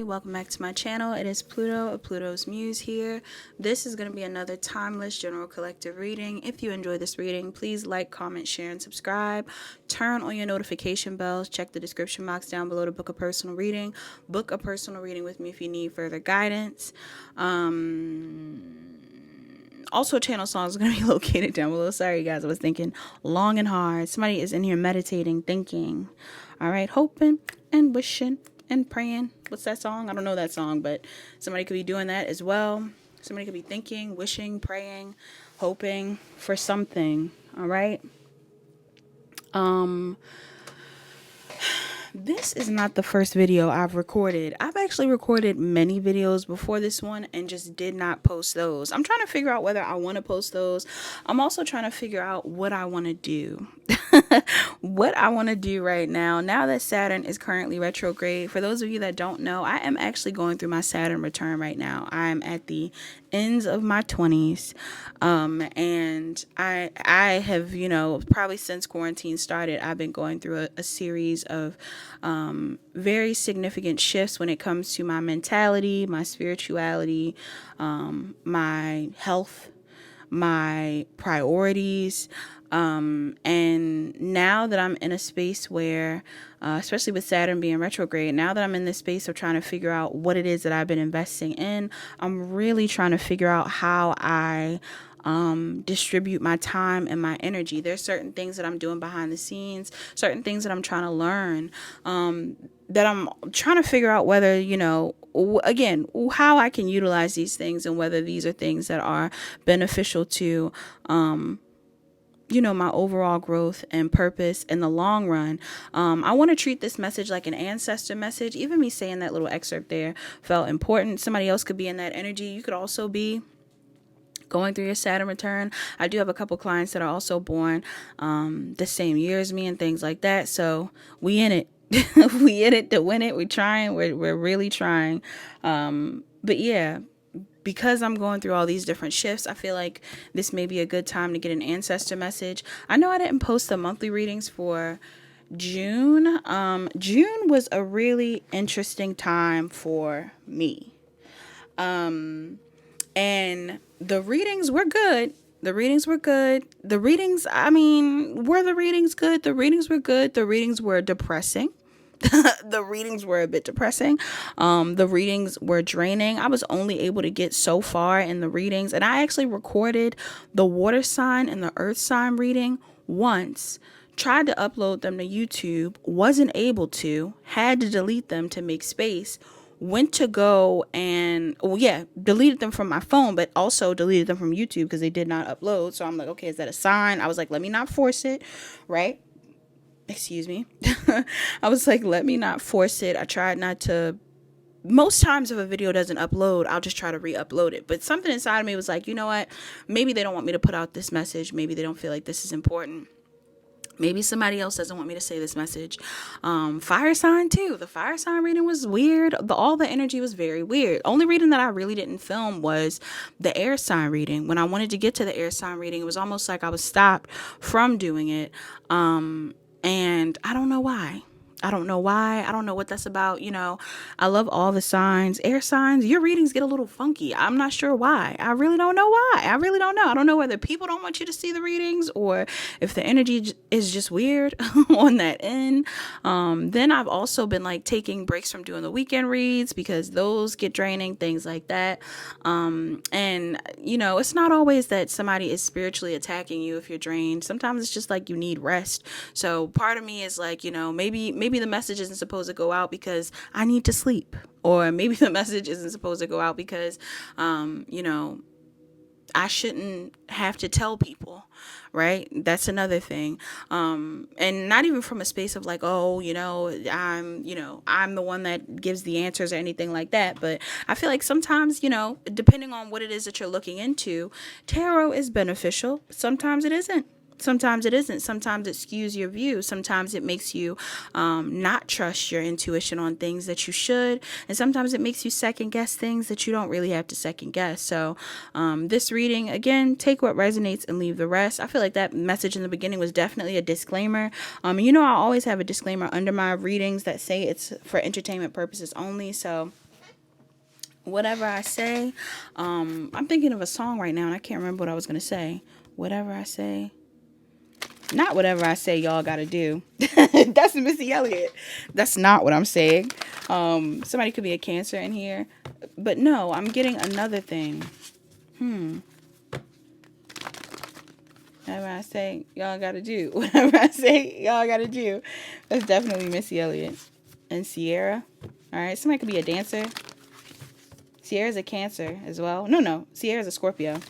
welcome back to my channel. It is Pluto of Pluto's Muse here. This is going to be another timeless general collective reading. If you enjoy this reading, please like, comment, share, and subscribe. Turn on your notification bells. Check the description box down below to book a personal reading. Book a personal reading with me if you need further guidance. Also, channel songs are going to be located down below. Sorry, guys. I was thinking long and hard. Somebody is in here meditating, thinking. All right, hoping and wishing and praying. What's that song? I don't know that song, but somebody could be doing that as well. Somebody could be thinking, wishing, praying, hoping for something. All right. This is not the first video I've recorded. I've actually recorded many videos before this one and just did not post those. I'm trying to figure out whether I want to post those. I'm also trying to figure out what I want to do. What I want to do right now that Saturn is currently retrograde. For those of you that don't know, I am actually going through my Saturn return right now. I'm at the ends of my 20s. And I have, probably since quarantine started, I've been going through a series of very significant shifts when it comes to my mentality, my spirituality, my health, my priorities. And now that I'm in a space where, especially with Saturn being retrograde, now that I'm in this space of trying to figure out what it is that I've been investing in, I'm really trying to figure out how I distribute my time and my energy. There's certain things that I'm doing behind the scenes, certain things that I'm trying to learn, that I'm trying to figure out whether, again, how I can utilize these things and whether these are things that are beneficial to, my overall growth and purpose in the long run. I want to treat this message like an ancestor message. Even me saying that little excerpt there felt important. Somebody else could be in that energy. You could also be going through your Saturn return. I do have a couple clients that are also born the same year as me and things like that. So we in it. We in it to win it. We're trying. We're really trying. But yeah, because I'm going through all these different shifts, I feel like this may be a good time to get an ancestor message. I know I didn't post the monthly readings for June. June was a really interesting time for me. And the readings were good. Were the readings good? The readings good? The readings were depressing. The readings were a bit depressing. The readings were draining. I was only able to get so far in the readings. And I actually recorded the water sign and the earth sign reading once. Tried to upload them to YouTube. Wasn't able to. Had to delete them to make space. Went to go and, deleted them from my phone, but also deleted them from YouTube because they did not upload. So I'm like, okay, is that a sign? I was like, let me not force it, right? Excuse me. I was like, let me not force it. I tried not to. Most times if a video doesn't upload, I'll just try to re-upload it. But something inside of me was like, you know what? Maybe they don't want me to put out this message. Maybe they don't feel like this is important. Maybe somebody else doesn't want me to say this message. Fire sign too. The fire sign reading was weird. All the energy was very weird. Only reading that I really didn't film was the air sign reading. When I wanted to get to the air sign reading, it was almost like I was stopped from doing it. And I don't know why. I don't know what that's about. I love all the signs. Air signs, your readings get a little funky. I'm not sure why. I really don't know why. I really don't know. I don't know whether people don't want you to see the readings or if the energy is just weird on that end. Then I've also been taking breaks from doing the weekend reads because those get draining, things like that. And it's not always that somebody is spiritually attacking you if you're drained. Sometimes it's just you need rest. So part of me is maybe the message isn't supposed to go out because I need to sleep, or maybe the message isn't supposed to go out because, I shouldn't have to tell people, right? That's another thing. And not even from a space of I'm the one that gives the answers or anything like that. But I feel like sometimes, depending on what it is that you're looking into, tarot is beneficial. Sometimes it isn't. Sometimes it isn't. Sometimes it skews your view. Sometimes it makes you not trust your intuition on things that you should. And sometimes it makes you second guess things that you don't really have to second guess. So this reading, again, take what resonates and leave the rest. I feel like that message in the beginning was definitely a disclaimer. I always have a disclaimer under my readings that say it's for entertainment purposes only. So Whatever I say, I'm thinking of a song right now and I can't remember what I was going to say. Whatever I say. Not whatever I say y'all gotta do. That's Missy Elliott. That's not what I'm saying. Somebody could be a Cancer in here. But no, I'm getting another thing. Whatever I say, y'all gotta do. Whatever I say, y'all gotta do. That's definitely Missy Elliott. And Sierra. Alright, somebody could be a dancer. Sierra's a Cancer as well. No. Sierra's a Scorpio.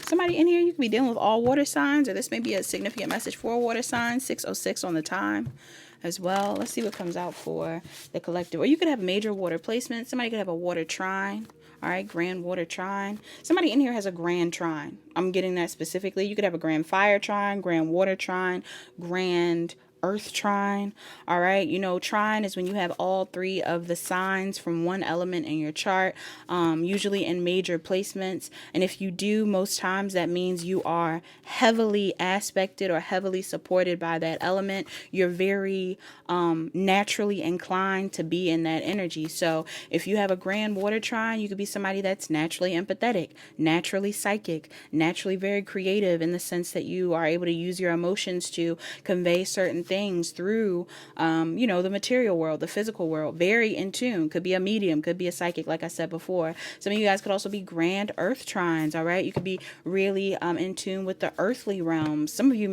Somebody in here, you could be dealing with all water signs, or this may be a significant message for water signs. 6:06 on the time as well. Let's see what comes out for the collective. Or you could have major water placement. Somebody could have a water trine. All right, grand water trine. Somebody in here has a grand trine. I'm getting that specifically. You could have a grand fire trine, grand water trine, grand earth trine. All right, you know, trine is when you have all three of the signs from one element in your chart, usually in major placements. And if you do, most times that means you are heavily aspected or heavily supported by that element. You're very naturally inclined to be in that energy. So if you have a grand water trine, you could be somebody that's naturally empathetic, naturally psychic, naturally very creative, in the sense that you are able to use your emotions to convey certain things through, the material world, the physical world. Very in tune. Could be a medium, could be a psychic, like I said before. Some of you guys could also be grand earth trines, all right? You could be really in tune with the earthly realms. Some of you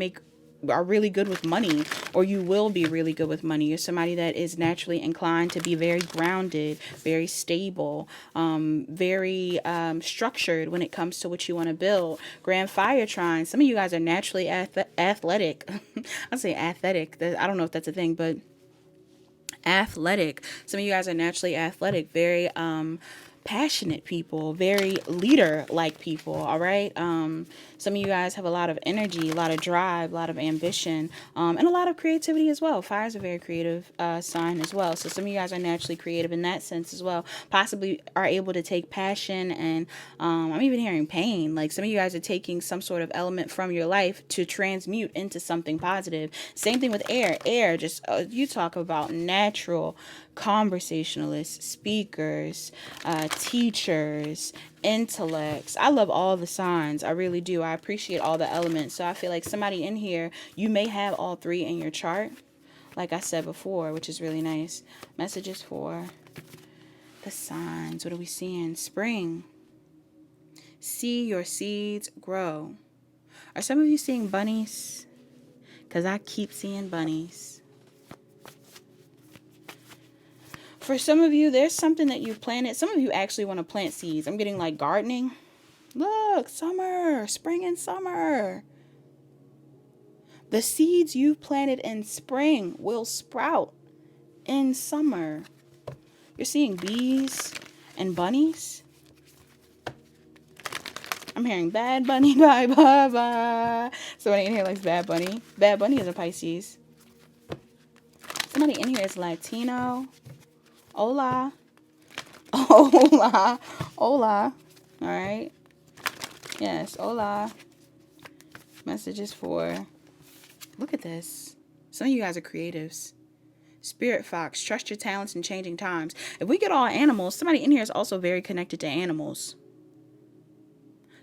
are really good with money, or you will be really good with money. You're somebody that is naturally inclined to be very grounded, very stable, very structured when it comes to what you want to build. Grand fire trine. Some of you guys are naturally athletic. I'll say athletic. I don't know if that's a thing, but athletic. Some of you guys are naturally athletic, very passionate people, very leader-like people, all right? Some of you guys have a lot of energy, a lot of drive, a lot of ambition, and a lot of creativity as well. Fire is a very creative sign as well. So some of you guys are naturally creative in that sense as well. Possibly are able to take passion and I'm even hearing pain. Like some of you guys are taking some sort of element from your life to transmute into something positive. Same thing with air. Air, just you talk about natural conversationalists, speakers, teachers, intellects. I love all the signs. I really do. I appreciate all the elements. So I feel like somebody in here, you may have all three in your chart, like I said before, which is really nice. Messages for the signs. What are we seeing? Spring. See your seeds grow. Are some of you seeing bunnies? Because I keep seeing bunnies. For some of you, there's something that you've planted. Some of you actually want to plant seeds. I'm getting like gardening. Look, summer, spring and summer. The seeds you've planted in spring will sprout in summer. You're seeing bees and bunnies. I'm hearing Bad Bunny, bye, bye, bye. Somebody in here likes Bad Bunny. Bad Bunny is a Pisces. Somebody in here is Latino. Hola. Hola. Hola. All right. Yes, hola. Messages for... Look at this. Some of you guys are creatives. Spirit Fox. Trust your talents in changing times. If we get all animals, somebody in here is also very connected to animals.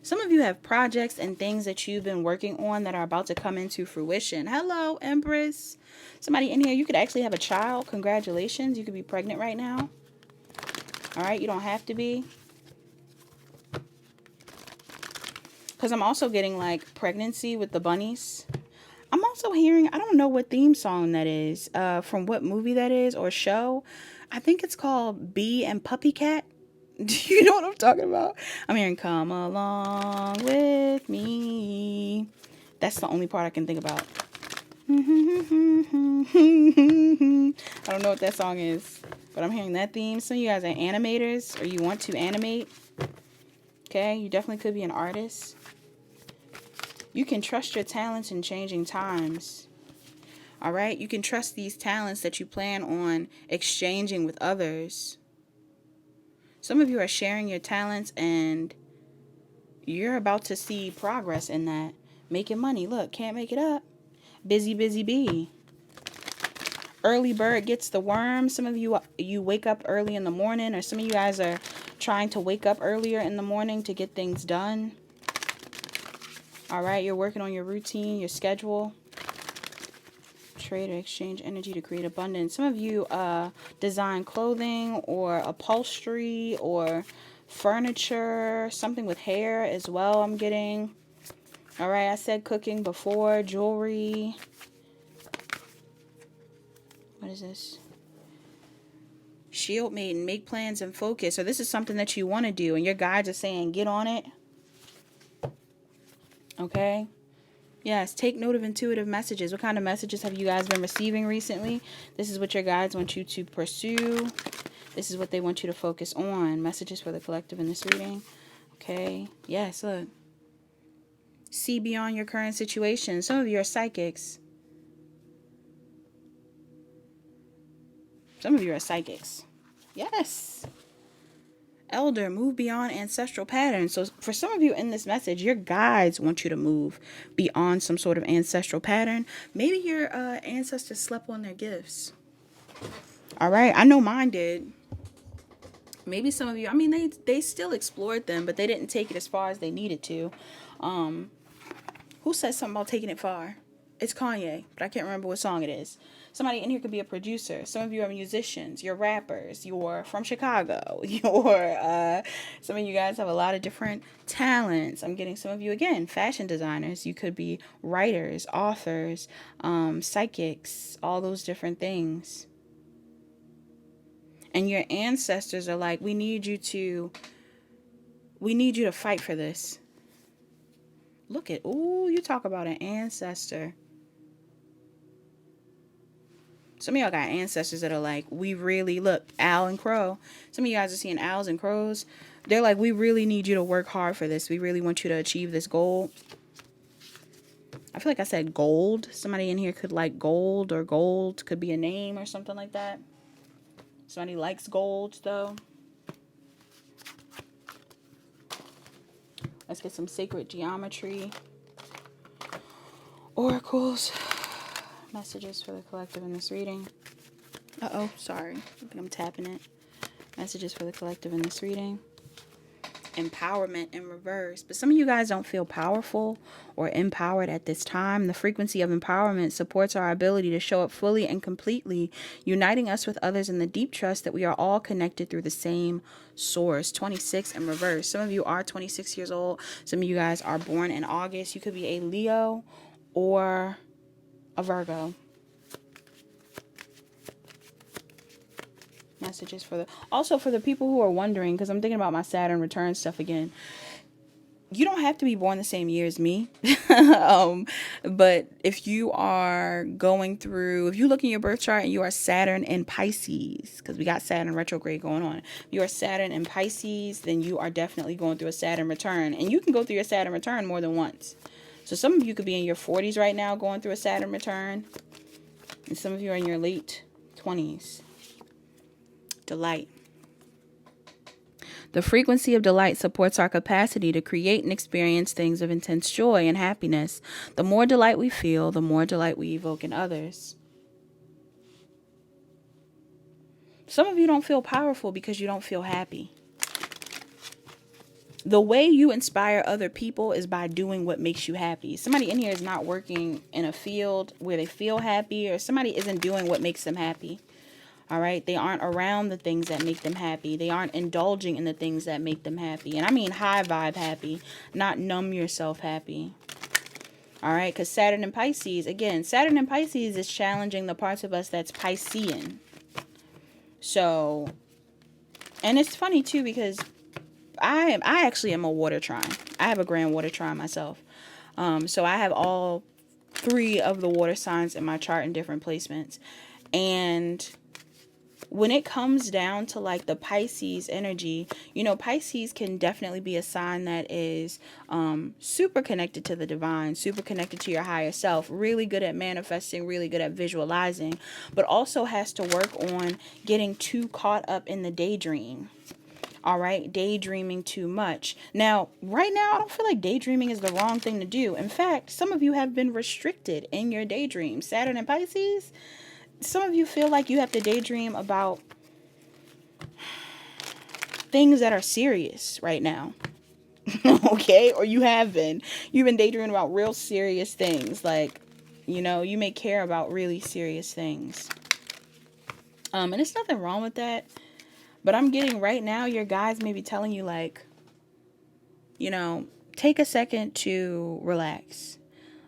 Some of you have projects and things that you've been working on that are about to come into fruition. Hello, Empress. Somebody in here, you could actually have a child. Congratulations. You could be pregnant right now. All right, you don't have to be. Because I'm also getting like pregnancy with the bunnies. I'm also hearing, I don't know what theme song that is, from what movie that is or show. I think it's called Bee and Puppy Cat. Do you know what I'm talking about? I'm hearing come along with me. That's the only part I can think about. I don't know what that song is, but I'm hearing that theme. Some of you guys are animators, or you want to animate. Okay, you definitely could be an artist. You can trust your talents in changing times. All right, you can trust these talents that you plan on exchanging with others. Some of you are sharing your talents and you're about to see progress in that. Making money. Look, can't make it up. Busy, busy bee. early bird gets the worm. Some of you wake up early in the morning, or some of you guys are trying to wake up earlier in the morning to get things done. All right, you're working on your routine, your schedule. Trade or exchange energy to create abundance. Some of you design clothing or upholstery or furniture, something with hair as well, I'm getting. All right, I said cooking before, jewelry. What is this? Shield maiden, make plans and focus. So this is something that you want to do, and your guides are saying, get on it. Okay. Yes, take note of intuitive messages. What kind of messages have you guys been receiving recently? This is what your guides want you to pursue. This is what they want you to focus on. Messages for the collective in this reading. Okay. Yes, look. See beyond your current situation. Some of you are psychics. Some of you are psychics. Yes. Elder, move beyond ancestral patterns. So for some of you in this message, your guides want you to move beyond some sort of ancestral pattern. Maybe your ancestors slept on their gifts. All right. I know mine did. Maybe some of you, I mean, they still explored them, but they didn't take it as far as they needed to. Who said something about taking it far? It's Kanye, but I can't remember what song it is. Somebody in here could be a producer. Some of you are musicians. You're rappers. You're from Chicago. Some of you guys have a lot of different talents. I'm getting some of you, again, fashion designers. You could be writers, authors, psychics, all those different things. And your ancestors are like, we need you to fight for this. Look at, ooh, you talk about an ancestor. Some of y'all got ancestors that are like, we really, look, owl and crow. Some of you guys are seeing owls and crows. They're like, we really need you to work hard for this. We really want you to achieve this goal. I feel like I said gold. Somebody in here could like gold, or gold could be a name or something like that. Somebody likes gold, though. Let's get some sacred geometry. Oracles. Messages for the collective in this reading. Uh-oh, sorry. I think I'm tapping it. Messages for the collective in this reading. Empowerment in reverse. But some of you guys don't feel powerful or empowered at this time. The frequency of empowerment supports our ability to show up fully and completely, uniting us with others in the deep trust that we are all connected through the same source. 26 in reverse. Some of you are 26 years old. Some of you guys are born in August. You could be a Leo or a Virgo. Messages for the, also for the people who are wondering, because I'm thinking about my Saturn return stuff again. You don't have to be born the same year as me. But if you are going through, if you look in your birth chart and you are Saturn in Pisces, because we got Saturn retrograde going on. If you are Saturn in Pisces, then you are definitely going through a Saturn return. And you can go through your Saturn return more than once. So some of you could be in your 40s right now going through a Saturn return. And some of you are in your late 20s. Delight. The frequency of delight supports our capacity to create and experience things of intense joy and happiness. The more delight we feel, the more delight we evoke in others. Some of you don't feel powerful because you don't feel happy. The way you inspire other people is by doing what makes you happy. Somebody in here is not working in a field where they feel happy, or somebody isn't doing what makes them happy. All right. They aren't around the things that make them happy. They aren't indulging in the things that make them happy. And I mean high vibe happy, not numb yourself happy. All right. Because Saturn in Pisces, again, Saturn in Pisces is challenging the parts of us that's Piscean. So, and it's funny too, because I actually am a water trine. I have a grand water trine myself. So I have all 3 of the water signs in my chart in different placements. And when it comes down to like the Pisces energy, you know, Pisces can definitely be a sign that is super connected to the divine, super connected to your higher self, really good at manifesting, really good at visualizing, but also has to work on getting too caught up in the daydream. All right, daydreaming too much. Now, right now, I don't feel like daydreaming is the wrong thing to do. In fact, some of you have been restricted in your daydream. Saturn and Pisces, some of you feel like you have to daydream about things that are serious right now. Okay? Or you've been daydreaming about real serious things. Like, you know, you may care about really serious things. And there's nothing wrong with that. But I'm getting right now, your guides may be telling you, like, you know, take a second to relax.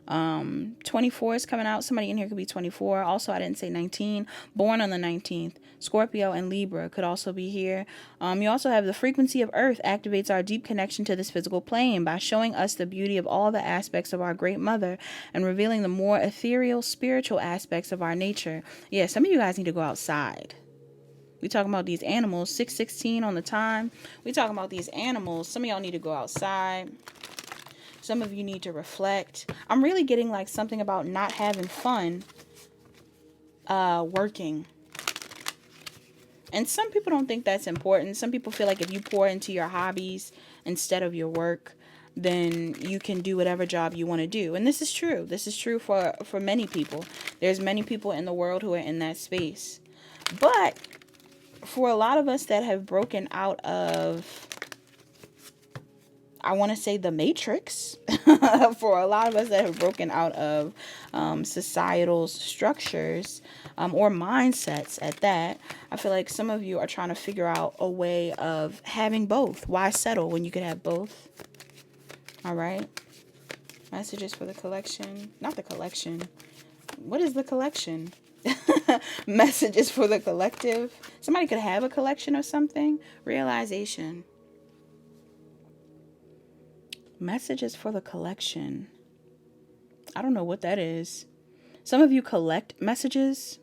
24 is coming out. Somebody in here could be 24. Also, I didn't say 19. Born on the 19th. Scorpio and Libra could also be here. You also have the frequency of Earth activates our deep connection to this physical plane by showing us the beauty of all the aspects of our Great Mother and revealing the more ethereal, spiritual aspects of our nature. Yeah, some of you guys need to go outside. We talking about these animals. 6:16 on the time. We talking about these animals. Some of y'all need to go outside. Some of you need to reflect. I'm really getting like something about not having fun working. And some people don't think that's important. Some people feel like if you pour into your hobbies instead of your work, then you can do whatever job you want to do. And this is true. This is true for many people. There's many people in the world who are in that space. But for a lot of us that have broken out of, I want to say, the matrix, for a lot of us that have broken out of societal structures or mindsets at that, I feel like some of you are trying to figure out a way of having both. Why settle when you could have both? All right. Messages for the collection. Not the collection. What is the collection? Messages for the collective. Somebody could have a collection of something. Realization. Messages for the collection. I don't know what that is. Some of you collect messages.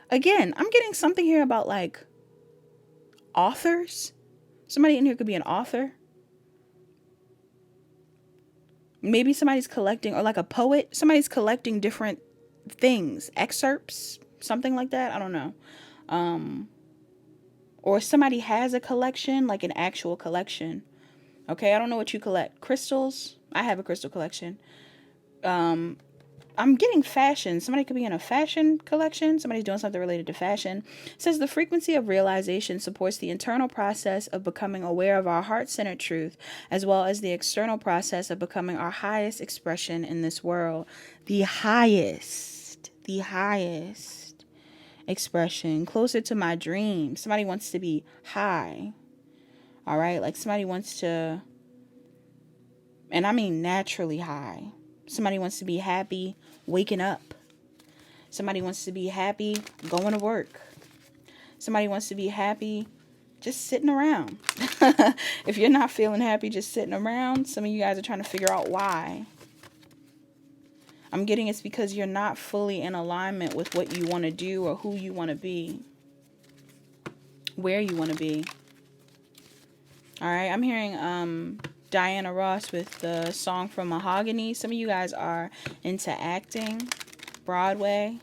Again, I'm getting something here about like authors. Somebody in here could be an author. Maybe somebody's collecting, or like a poet. Somebody's collecting different things, excerpts, something like that. I don't know. Or somebody has a collection, like an actual collection. Okay, I don't know what you collect. Crystals. I have a crystal collection. I'm getting fashion. Somebody could be in a fashion collection. Somebody's doing something related to fashion. It says the frequency of realization supports the internal process of becoming aware of our heart-centered truth, as well as the external process of becoming our highest expression in this world. The highest expression, closer to my dream. Somebody wants to be high. All right, like somebody wants to, and I mean naturally high. Somebody wants to be happy waking up. Somebody wants to be happy going to work. Somebody wants to be happy just sitting around. If you're not feeling happy just sitting around, some of you guys are trying to figure out why. I'm getting it's because you're not fully in alignment with what you want to do or who you want to be, where you want to be. All right, I'm hearing Diana Ross with the song from Mahogany. Some of you guys are into acting, Broadway,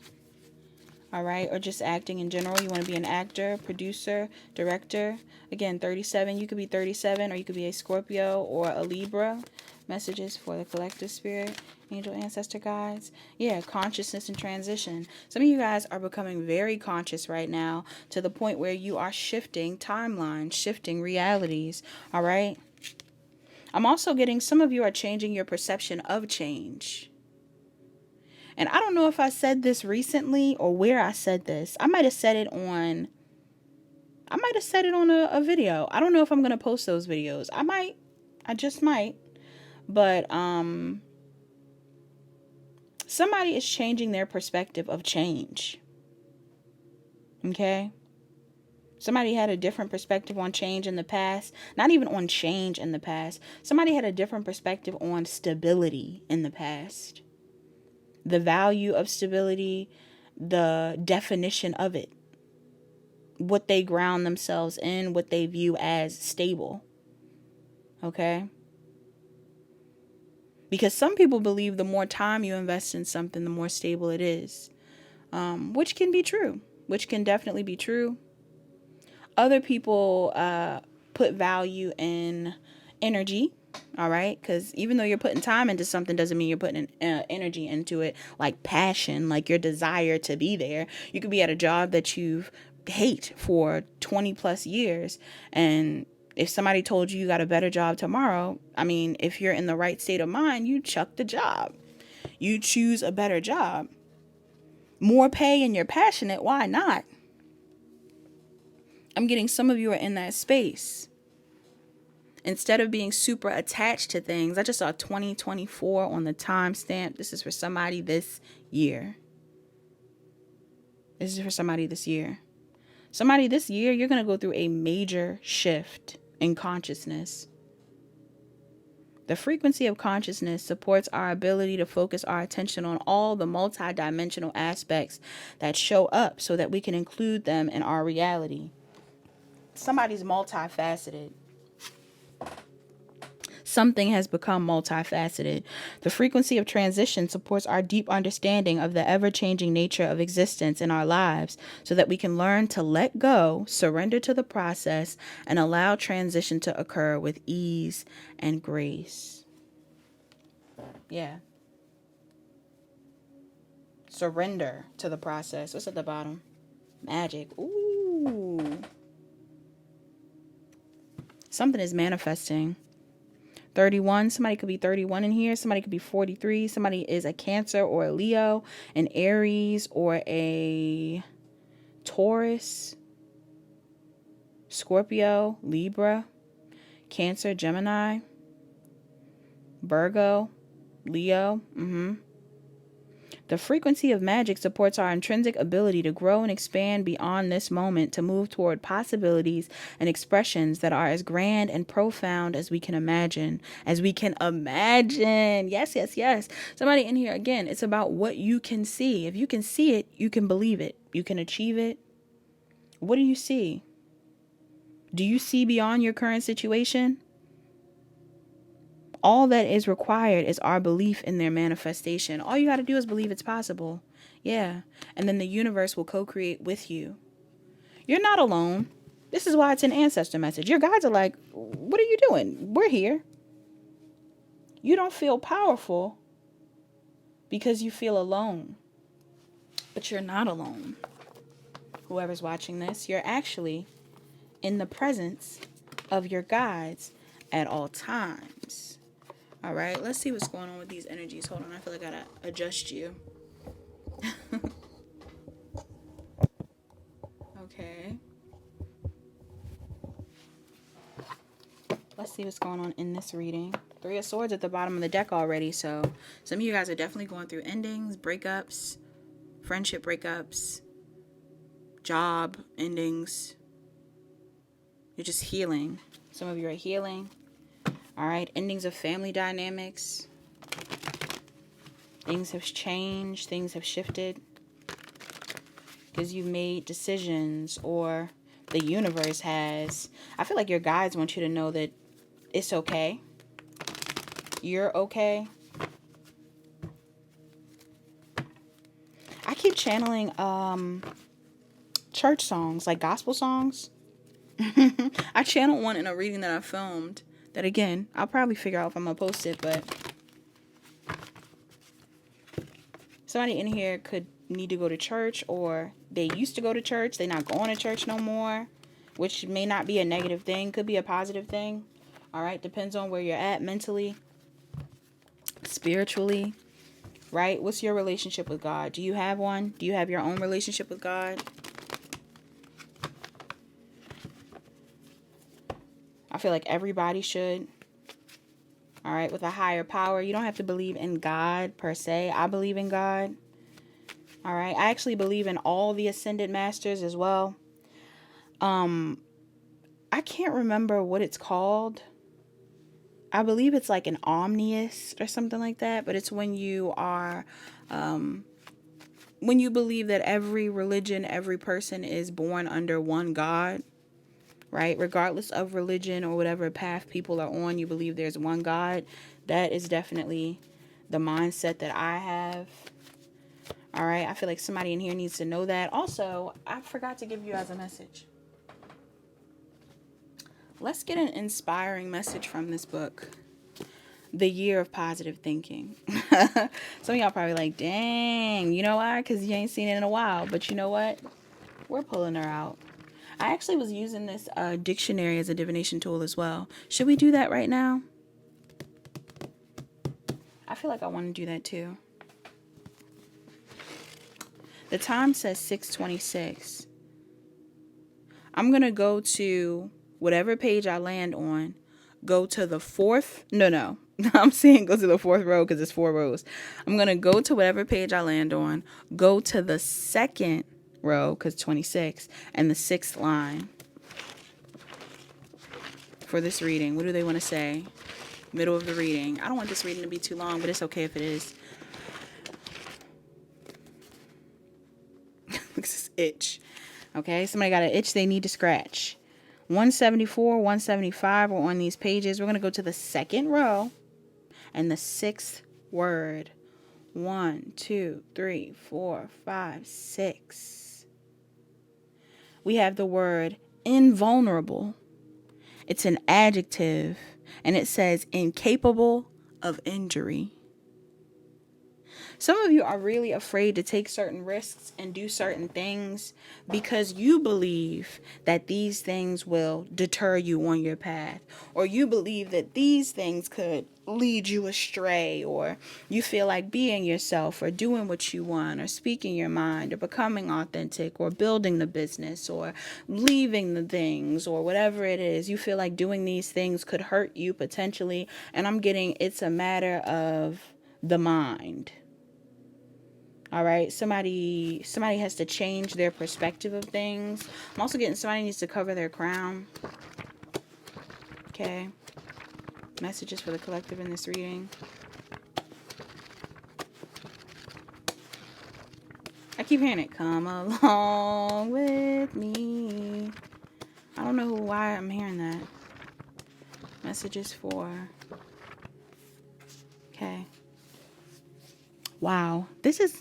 all right, or just acting in general. You want to be an actor, producer, director. Again, 37. You could be 37, or you could be a Scorpio or a Libra. Messages for the collective spirit, angel, ancestor guides. Yeah, consciousness and transition. Some of you guys are becoming very conscious right now to the point where you are shifting timelines, shifting realities, all right? I'm also getting some of you are changing your perception of change. And I don't know if I said this recently or where I said this. I might have said it on a video. I don't know if I'm going to post those videos. I just might. But somebody is changing their perspective of change. Okay? Somebody had a different perspective on change in the past. Not even on change in the past. Somebody had a different perspective on stability in the past. The value of stability, the definition of it. What they ground themselves in, what they view as stable. Okay? Because some people believe the more time you invest in something, the more stable it is. Which can be true. Which can definitely be true. Other people put value in energy. All right, because even though you're putting time into something doesn't mean you're putting energy into it, like passion, like your desire to be there. You could be at a job that you hate for 20 plus years, and if somebody told you you got a better job tomorrow, I mean, if you're in the right state of mind, you chuck the job. You choose a better job. More pay and you're passionate, why not? I'm getting some of you are in that space. Instead of being super attached to things, I just saw 2024 on the timestamp. This is for somebody this year. This is for somebody this year. Somebody this year, you're going to go through a major shift in consciousness. The frequency of consciousness supports our ability to focus our attention on all the multidimensional aspects that show up so that we can include them in our reality. Somebody's multifaceted. Something has become multifaceted. The frequency of transition supports our deep understanding of the ever-changing nature of existence in our lives so that we can learn to let go, surrender to the process, and allow transition to occur with ease and grace. Yeah. Surrender to the process. What's at the bottom? Magic. Ooh. Something is manifesting. 31, somebody could be 31 in here. Somebody could be 43. Somebody is a Cancer or a Leo, an Aries or a Taurus, Scorpio, Libra, Cancer, Gemini, Virgo, Leo. The frequency of magic supports our intrinsic ability to grow and expand beyond this moment, to move toward possibilities and expressions that are as grand and profound as we can imagine. Yes, yes, yes. Somebody in here, again, it's about what you can see. If you can see it, you can believe it. You can achieve it. What do you see? Do you see beyond your current situation? All that is required is our belief in their manifestation. All you got to do is believe it's possible. Yeah. And then the universe will co-create with you. You're not alone. This is why it's an ancestor message. Your guides are like, what are you doing? We're here. You don't feel powerful because you feel alone. But you're not alone. Whoever's watching this, you're actually in the presence of your guides at all times. All right, let's see what's going on with these energies. Hold on, I feel like I gotta adjust you. Okay. Let's see what's going on in this reading. 3 of Swords at the bottom of the deck already, so some of you guys are definitely going through endings, breakups, friendship breakups, job endings. You're just healing. Some of you are healing. All right, endings of family dynamics. Things have changed. Things have shifted. Because you made decisions, or the universe has. I feel like your guides want you to know that it's okay. You're okay. I keep channeling church songs, like gospel songs. I channeled one in a reading that I filmed. That, again, I'll probably figure out if I'm going to post it, but somebody in here could need to go to church, or they used to go to church. They're not going to church no more, which may not be a negative thing. Could be a positive thing. All right. Depends on where you're at mentally, spiritually, right? What's your relationship with God? Do you have one? Do you have your own relationship with God? I feel like everybody should. All right, with a higher power. You don't have to believe in God per se. I believe in God. All right, I actually believe in all the ascended masters as well. I can't remember what it's called. I believe it's like an omniist or something like that, but it's when you are when you believe that every religion, every person is born under one God. Right? Regardless of religion or whatever path people are on, you believe there's one God. That is definitely the mindset that I have. All right. I feel like somebody in here needs to know that. Also, I forgot to give you guys a message. Let's get an inspiring message from this book. The Year of Positive Thinking. Some of y'all probably like, dang, you know why? Because you ain't seen it in a while. But you know what? We're pulling her out. I actually was using this dictionary as a divination tool as well. Should we do that right now? I feel like I want to do that too. The time says 6:26. I'm going to go to whatever page I land on. Go to the fourth. No. I'm saying go to the fourth row because it's 4 rows. I'm going to go to whatever page I land on. Go to the second row because 26. And the 6th line. For this reading. What do they want to say? Middle of the reading. I don't want this reading to be too long, but it's okay if it is. Look at this itch. Okay, somebody got an itch they need to scratch. 174, 175 are on these pages. We're going to go to the second row and the 6th word. 1, 2, 3, 4, 5, 6. We have the word invulnerable. It's an adjective, and it says incapable of injury. Some of you are really afraid to take certain risks and do certain things because you believe that these things will deter you on your path, or you believe that these things could lead you astray, or you feel like being yourself or doing what you want or speaking your mind or becoming authentic or building the business or leaving the things or whatever it is. You feel like doing these things could hurt you potentially, and I'm getting it's a matter of the mind. All right, somebody has to change their perspective of things. I'm also getting somebody needs to cover their crown. Okay. Messages for the collective in this reading. I keep hearing it. Come along with me. I don't know why I'm hearing that. Messages for. Okay. Wow, this is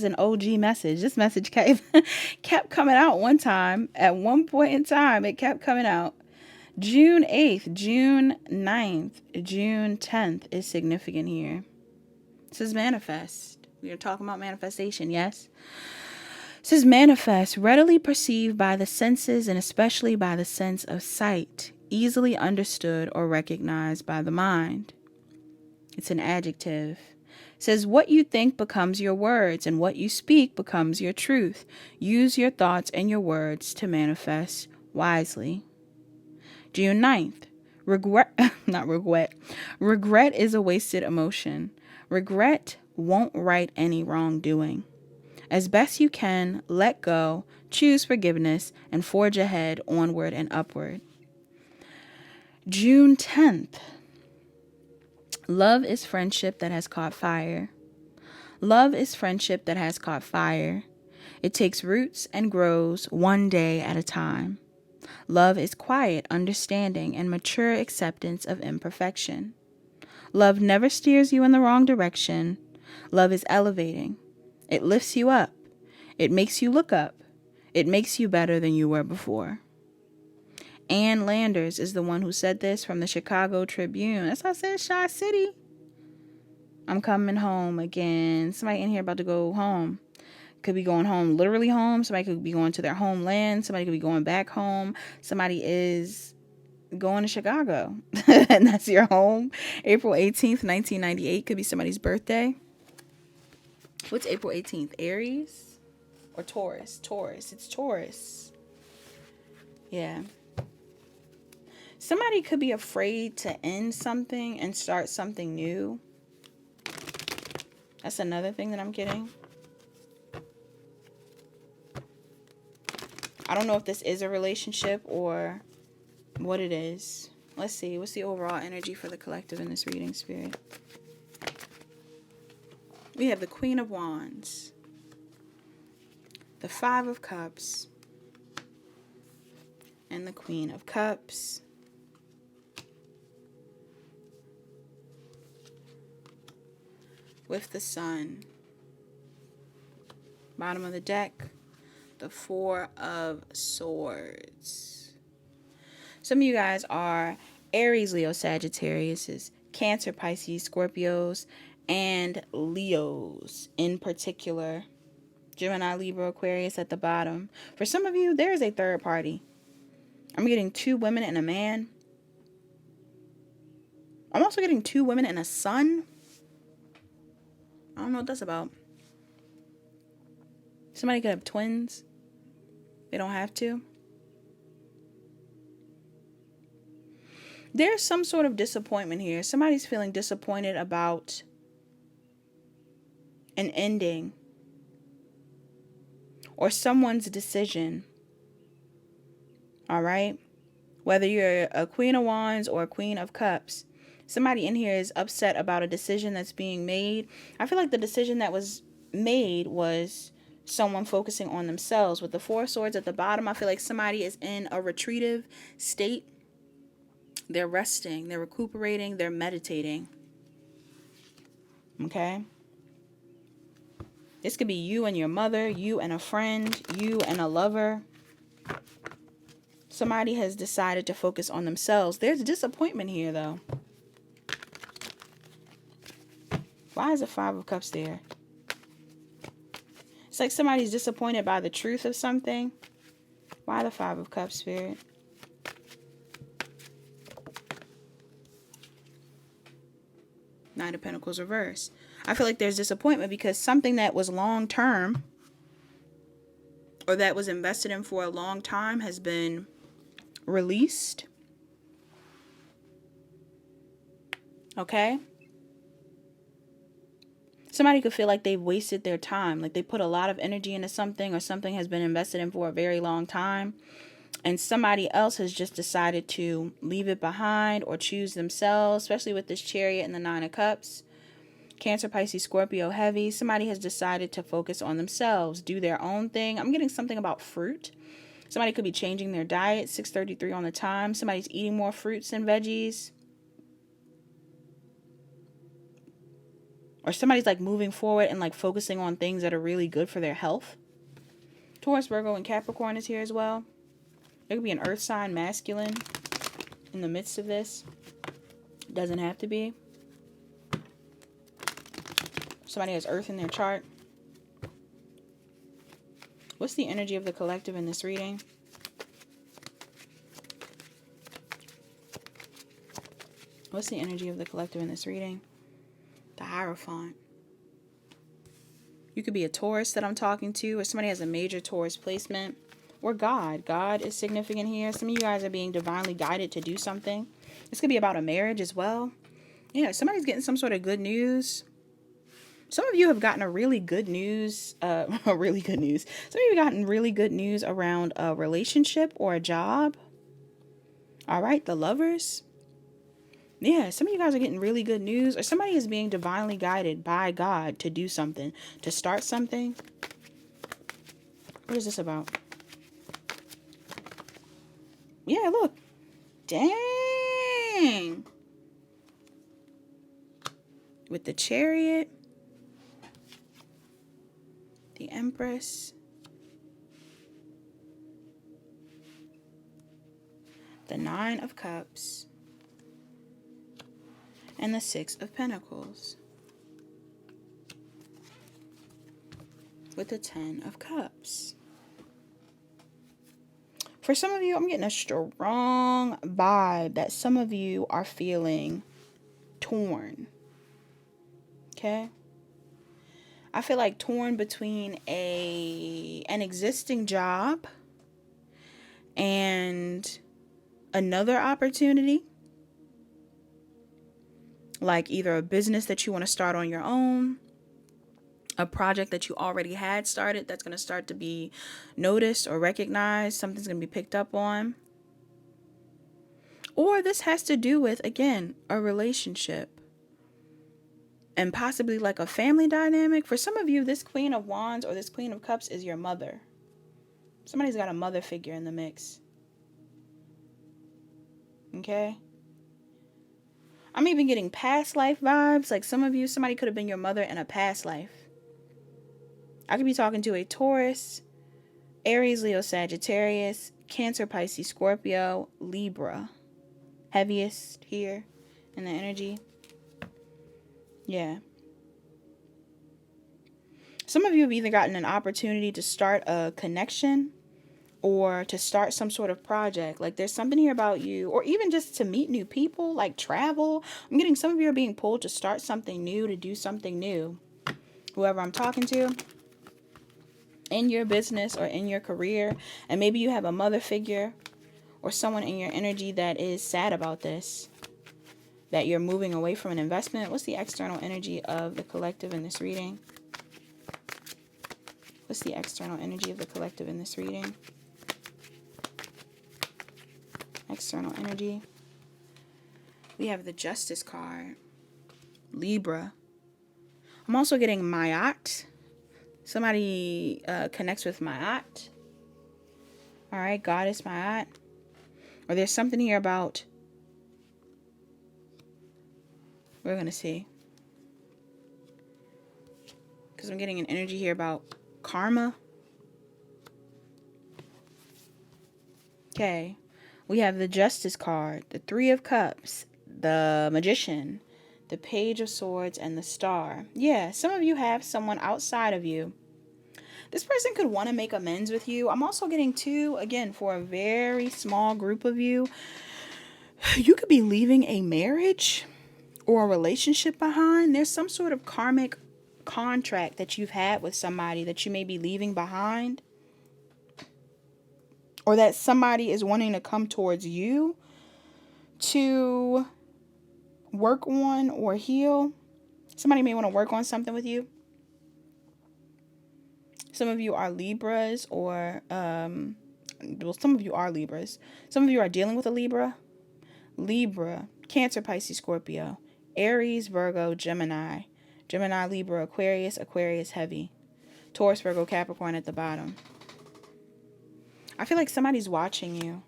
an OG message. This message kept coming out one time. At one point in time, it kept coming out. June 8th, June 9th, June 10th is significant here. It says manifest. We are talking about manifestation, yes? It says manifest, readily perceived by the senses and especially by the sense of sight, easily understood or recognized by the mind. It's an adjective. It says what you think becomes your words and what you speak becomes your truth. Use your thoughts and your words to manifest wisely. June 9th. Regret is a wasted emotion. Regret won't right any wrongdoing. As best you can, let go, choose forgiveness, and forge ahead, onward and upward. June 10th. Love is friendship that has caught fire. Love is friendship that has caught fire. It takes roots and grows one day at a time. Love is quiet understanding and mature acceptance of imperfection. Love never steers you in the wrong direction. Love is elevating. It lifts you up. It makes you look up. It makes you better than you were before. Ann Landers is the one who said this from the Chicago Tribune. That's why I said Shy City. I'm coming home again. Somebody in here about to go home. Could be going home, literally home. Somebody could be going to their homeland. Somebody could be going back home. Somebody is going to Chicago. And that's your home. April 18th, 1998 could be somebody's birthday. What's April 18th? Aries or Taurus? Taurus. It's Taurus. Yeah. Somebody could be afraid to end something and start something new. That's another thing that I'm getting. I don't know if this is a relationship or what it is. Let's see. What's the overall energy for the collective in this reading, Spirit? We have the Queen of Wands, the Five of Cups, and the Queen of Cups. With the Sun. Bottom of the deck, the Four of Swords. Some of you guys are Aries, Leo, Sagittarius, Cancer, Pisces, Scorpios, and Leos in particular. Gemini, Libra, Aquarius at the bottom. For some of you, there is a third party. I'm getting 2 women and a man. I'm also getting 2 women and a son. I don't know what that's about. Somebody could have twins. They don't have to. There's some sort of disappointment here. Somebody's feeling disappointed about an ending or someone's decision. All right? Whether you're a Queen of Wands or a Queen of Cups, somebody in here is upset about a decision that's being made. I feel like the decision that was made was someone focusing on themselves. With the 4 swords at the bottom, I feel like somebody is in a retreative state. They're resting, they're recuperating, they're meditating. Okay? This could be you and your mother, you and a friend, you and a lover. Somebody has decided to focus on themselves. There's disappointment here, though. Why is the 5 of Cups there? It's like somebody's disappointed by the truth of something. Why the 5 of Cups, Spirit? Knight of Pentacles reverse. I feel like there's disappointment because something that was long term or that was invested in for a long time has been released. Okay? Somebody could feel like they've wasted their time, like they put a lot of energy into something or something has been invested in for a very long time. And somebody else has just decided to leave it behind or choose themselves, especially with this Chariot and the 9 of Cups. Cancer, Pisces, Scorpio, heavy. Somebody has decided to focus on themselves, do their own thing. I'm getting something about fruit. Somebody could be changing their diet, 6:33 on the time. Somebody's eating more fruits and veggies. Or somebody's like moving forward and like focusing on things that are really good for their health. Taurus, Virgo, and Capricorn is here as well. There could be an earth sign, masculine, in the midst of this. Doesn't have to be. Somebody has earth in their chart. What's the energy of the collective in this reading? What's the energy of the collective in this reading? The Hierophant. You could be a Taurus that I'm talking to, or somebody has a major Taurus placement. Or God. God is significant here. Some of you guys are being divinely guided to do something. This could be about a marriage as well. Yeah, somebody's getting some sort of good news. Some of you have gotten a really good news. Some of you have gotten really good news around a relationship or a job. All right, the Lovers. Yeah, some of you guys are getting really good news. Or somebody is being divinely guided by God to do something. To start something. What is this about? Yeah, look. Dang. With the Chariot. The Empress. The 9 of Cups. And the 6 of Pentacles. With the 10 of Cups. For some of you, I'm getting a strong vibe that some of you are feeling torn. Okay? I feel like torn between an existing job and another opportunity. Like either a business that you want to start on your own, a project that you already had started that's going to start to be noticed or recognized, something's going to be picked up on. Or this has to do with, again, a relationship and possibly like a family dynamic. For some of you, this Queen of Wands or this Queen of Cups is your mother. Somebody's got a mother figure in the mix. Okay? I'm even getting past life vibes. Like some of you, somebody could have been your mother in a past life. I could be talking to a Taurus, Aries, Leo, Sagittarius, Cancer, Pisces, Scorpio, Libra. Heaviest here in the energy. Yeah. Some of you have either gotten an opportunity to start a connection or to start some sort of project. Like there's something here about you, or even just to meet new people, like travel. I'm getting some of you are being pulled to start something new, to do something new. Whoever I'm talking to in your business or in your career. And maybe you have a mother figure or someone in your energy that is sad about this, that you're moving away from an investment. What's the external energy of the collective in this reading? What's the external energy of the collective in this reading? External energy. We have the Justice card. Libra. I'm also getting Mayat. Somebody connects with Mayat. All right, Goddess Mayat. Or there's something here about... We're going to see. Because I'm getting an energy here about karma. Okay. We have the Justice card, the Three of Cups, the Magician, the Page of Swords, and the Star. Yeah, some of you have someone outside of you. This person could want to make amends with you. I'm also getting two, again, for a very small group of you. You could be leaving a marriage or a relationship behind. There's some sort of karmic contract that you've had with somebody that you may be leaving behind. Or that somebody is wanting to come towards you to work on or heal. Somebody may want to work on something with you. Some of you are Libras or, some of you are Libras. Some of you are dealing with a Libra. Libra, Cancer, Pisces, Scorpio, Aries, Virgo, Gemini. Gemini, Libra, Aquarius, Aquarius heavy. Taurus, Virgo, Capricorn at the bottom. I feel like somebody's watching you.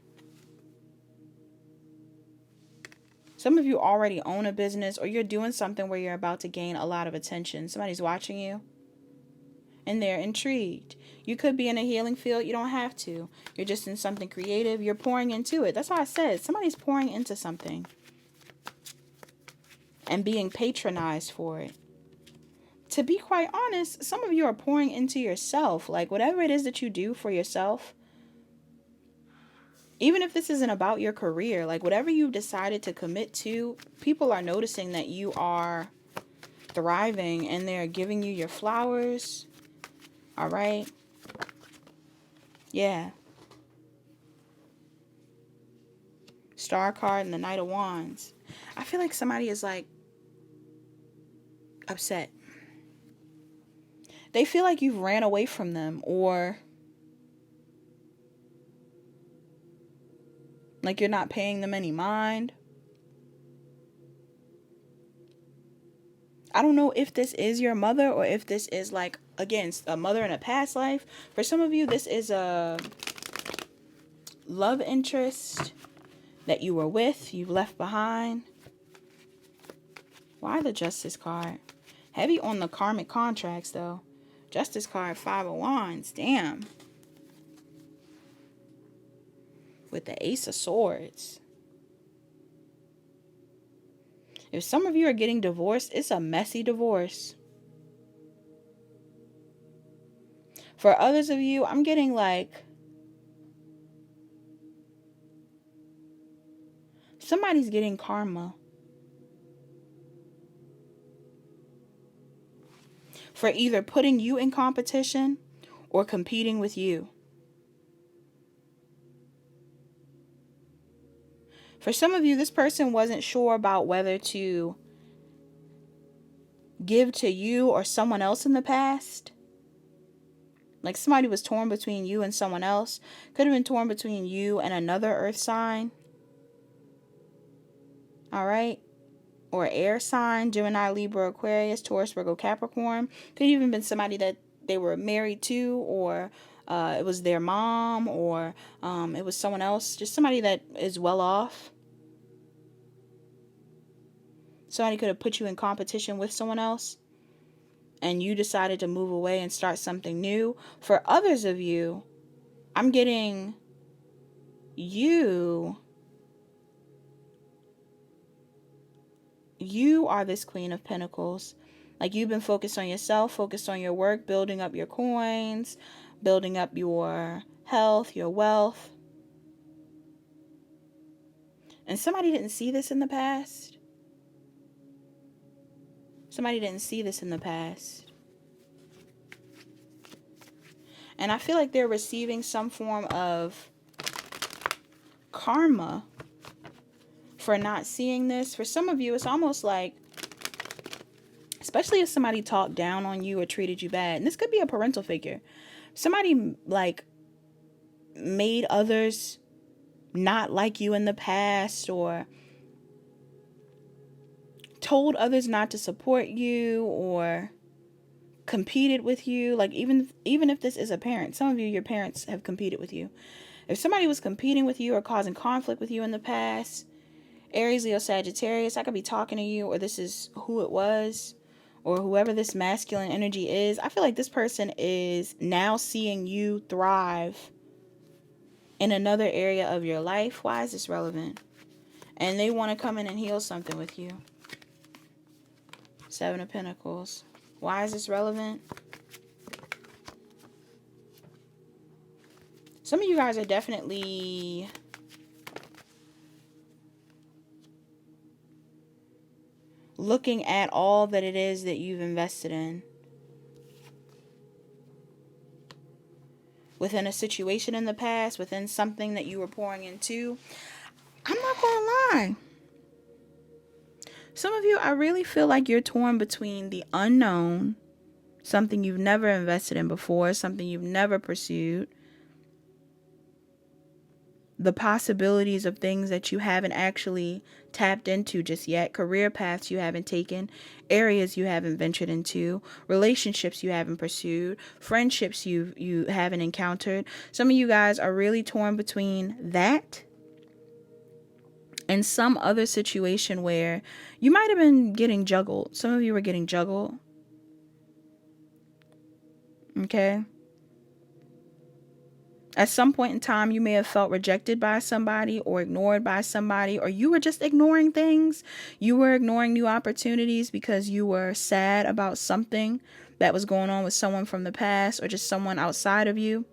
Some of you already own a business or you're doing something where you're about to gain a lot of attention. Somebody's watching you and they're intrigued. You could be in a healing field. You don't have to. You're just in something creative. You're pouring into it. That's why I said somebody's pouring into something and being patronized for it. To be quite honest, some of you are pouring into yourself. Like whatever it is that you do for yourself, even if this isn't about your career, like whatever you've decided to commit to, people are noticing that you are thriving and they're giving you your flowers. All right. Yeah. Star card and the Knight of Wands. I feel like somebody is like upset. They feel like you've ran away from them or like you're not paying them any mind. I don't know if this is your mother or if this is like, again, a mother in a past life. For some of you, this is a love interest that you were with, you've left behind. Why the Justice card? Heavy on the karmic contracts, though. Justice card, Five of Wands. Damn. With the Ace of Swords. If some of you are getting divorced, it's a messy divorce. For others of you, I'm getting like somebody's getting karma for either putting you in competition or competing with you. For some of you, this person wasn't sure about whether to give to you or someone else in the past. Like somebody was torn between you and someone else. Could have been torn between you and another earth sign. All right. Or air sign, Gemini, Libra, Aquarius, Taurus, Virgo, Capricorn. Could have even been somebody that they were married to, or it was their mom, or it was someone else. Just somebody that is well off. Somebody could have put you in competition with someone else and you decided to move away and start something new. For others of you, I'm getting you are this Queen of Pentacles. Like, you've been focused on yourself, focused on your work, building up your coins, building up your health, your wealth. And somebody didn't see this in the past. Somebody didn't see this in the past. And I feel like they're receiving some form of karma for not seeing this. For some of you, it's almost like, especially if somebody talked down on you or treated you bad, and this could be a parental figure. Somebody like made others not like you in the past, or told others not to support you, or competed with you. Like, even if this is a parent, some of you, your parents have competed with you. If somebody was competing with you or causing conflict with you in the past, Aries, Leo, Sagittarius, I could be talking to you, or this is who it was, or whoever this masculine energy is. I feel like this person is now seeing you thrive in another area of your life. Why is this relevant? And they want to come in and heal something with you. Seven of Pentacles. Why is this relevant? Some of you guys are definitely looking at all that it is that you've invested in within a situation in the past, within something that you were pouring into. I'm not gonna lie. Some of you, I really feel like you're torn between the unknown, something you've never invested in before, something you've never pursued, the possibilities of things that you haven't actually tapped into just yet, career paths you haven't taken, areas you haven't ventured into, relationships you haven't pursued, friendships you haven't encountered. Some of you guys are really torn between that and some other situation where you might have been getting juggled. Some of you were getting juggled. Okay? At some point in time, you may have felt rejected by somebody or ignored by somebody, or you were just ignoring things. You were ignoring new opportunities because you were sad about something that was going on with someone from the past or just someone outside of you.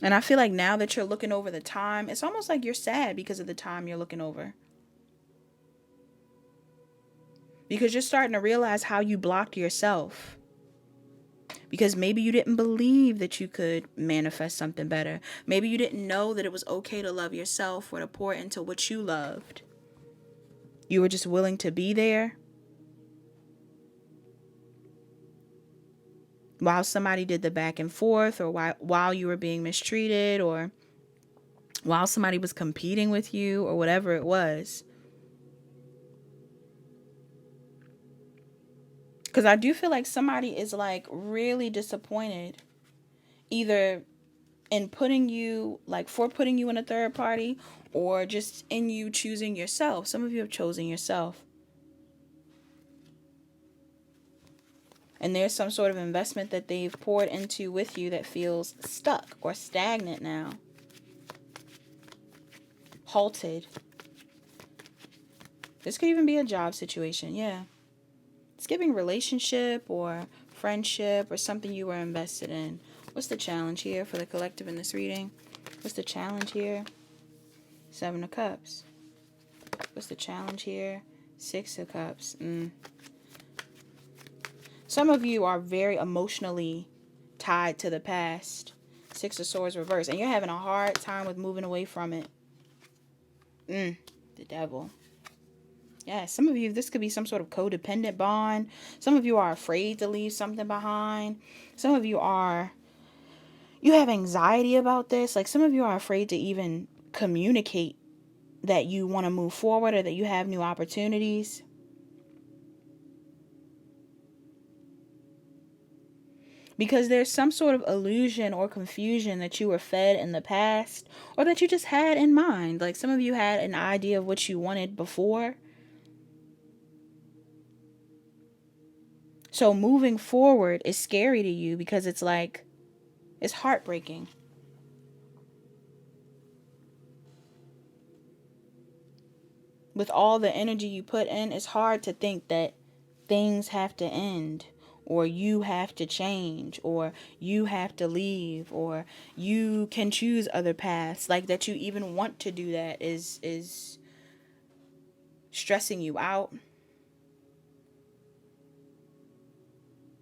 And I feel like now that you're looking over the time, it's almost like you're sad because of the time you're looking over. Because you're starting to realize how you blocked yourself. Because maybe you didn't believe that you could manifest something better. Maybe you didn't know that it was okay to love yourself or to pour into what you loved. You were just willing to be there while somebody did the back and forth, or while you were being mistreated, or while somebody was competing with you, or whatever it was. Because I do feel like somebody is like really disappointed either in putting you, like for putting you in a third party, or just in you choosing yourself. Some of you have chosen yourself. And there's some sort of investment that they've poured into with you that feels stuck or stagnant now. Halted. This could even be a job situation, yeah. It's giving relationship or friendship or something you were invested in. What's the challenge here for the collective in this reading? What's the challenge here? Seven of Cups. What's the challenge here? Six of Cups. Some of you are very emotionally tied to the past. Six of Swords reversed. And you're having a hard time with moving away from it. The Devil. Yeah, some of you, this could be some sort of codependent bond. Some of you are afraid to leave something behind. Some of you have anxiety about this. Like, some of you are afraid to even communicate that you want to move forward or that you have new opportunities. Because there's some sort of illusion or confusion that you were fed in the past, or that you just had in mind. Like, some of you had an idea of what you wanted before. So moving forward is scary to you because it's like, it's heartbreaking. With all the energy you put in, it's hard to think that things have to end, or you have to change, or you have to leave, or you can choose other paths. Like, that you even want to do that is stressing you out.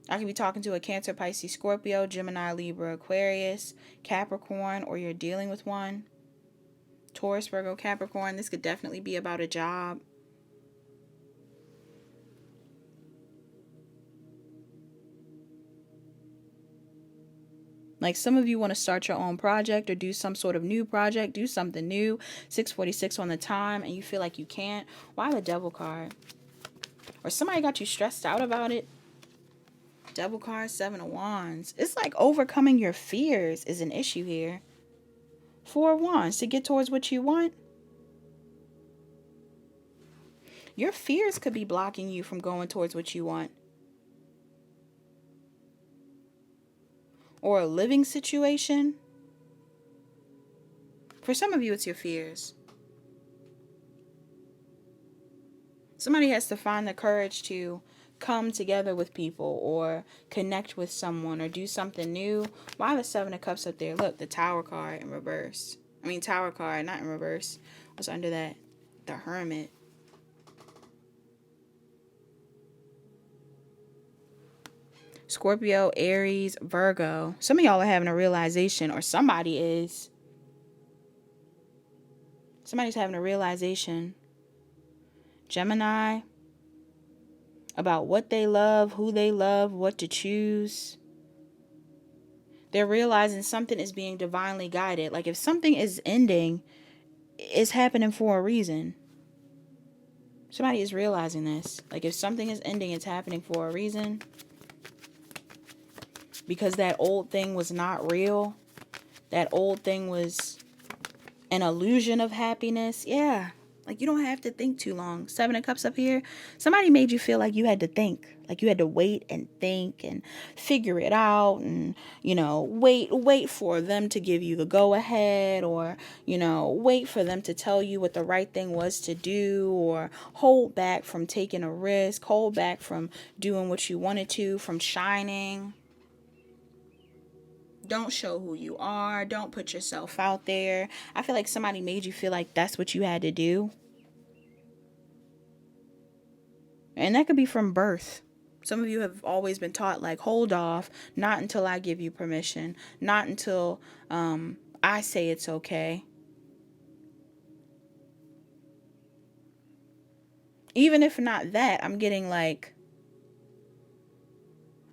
I could be talking to a Cancer, Pisces, Scorpio, Gemini, Libra, Aquarius, Capricorn, or you're dealing with one. Taurus, Virgo, Capricorn. This could definitely be about a job. Like, some of you want to start your own project or do some sort of new project, do something new. 646 on the time, and you feel like you can't. Why the Devil card? Or somebody got you stressed out about it. Devil card, 7 of Wands. It's like overcoming your fears is an issue here. 4 of Wands, to get towards what you want. Your fears could be blocking you from going towards what you want. Or a living situation. For some of you, it's your fears. Somebody has to find the courage to come together with people or connect with someone or do something new. Why the 7 of Cups up there? Look, the Tower card in reverse. Tower card, not in reverse. What's under that? The Hermit. Scorpio, Aries, Virgo. Some of y'all are having a realization, or somebody is. Somebody's having a realization. Gemini. About what they love, who they love, what to choose. They're realizing something is being divinely guided. Like, if something is ending, it's happening for a reason. Somebody is realizing this. Like, if something is ending, it's happening for a reason. Because that old thing was not real. That old thing was an illusion of happiness. Yeah. Like, you don't have to think too long. 7 of Cups up here. Somebody made you feel like you had to think. Like, you had to wait and think and figure it out. And, wait for them to give you the go ahead. Or, wait for them to tell you what the right thing was to do. Or hold back from taking a risk. Hold back from doing what you wanted to. From shining. Don't show who you are. Don't put yourself out there. I feel like somebody made you feel like that's what you had to do. And that could be from birth. Some of you have always been taught, like, hold off. Not until I give you permission. Not until I say it's okay. Even if not that, I'm getting like,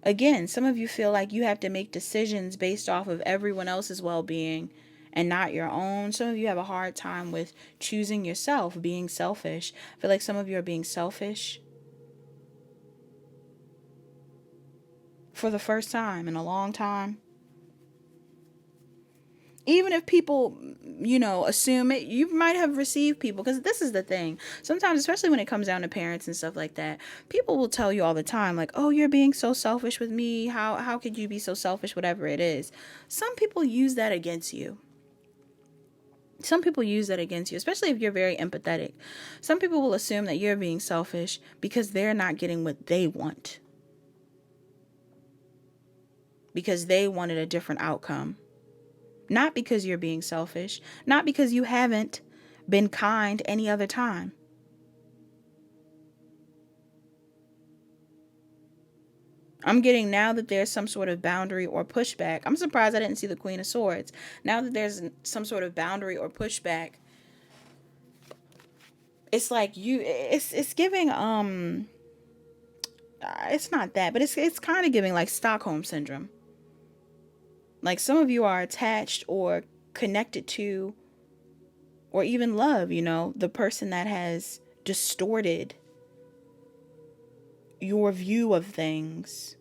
again, some of you feel like you have to make decisions based off of everyone else's well-being and not your own. Some of you have a hard time with choosing yourself, being selfish. I feel like some of you are being selfish for the first time in a long time. Even if people, assume it, you might have received people, because this is the thing. Sometimes, especially when it comes down to parents and stuff like that, people will tell you all the time, like, oh, you're being so selfish with me. How could you be so selfish? Whatever it is. Some people use that against you. Some people use that against you, especially if you're very empathetic. Some people will assume that you're being selfish because they're not getting what they want. Because they wanted a different outcome. Not because you're being selfish. Not because you haven't been kind any other time. I'm getting, now that there's some sort of boundary or pushback. I'm surprised I didn't see the Queen of Swords. Now that there's some sort of boundary or pushback, it's like it's giving, it's not that, but it's kind of giving like Stockholm syndrome. Like, some of you are attached or connected to, or even love, the person that has distorted your view of things.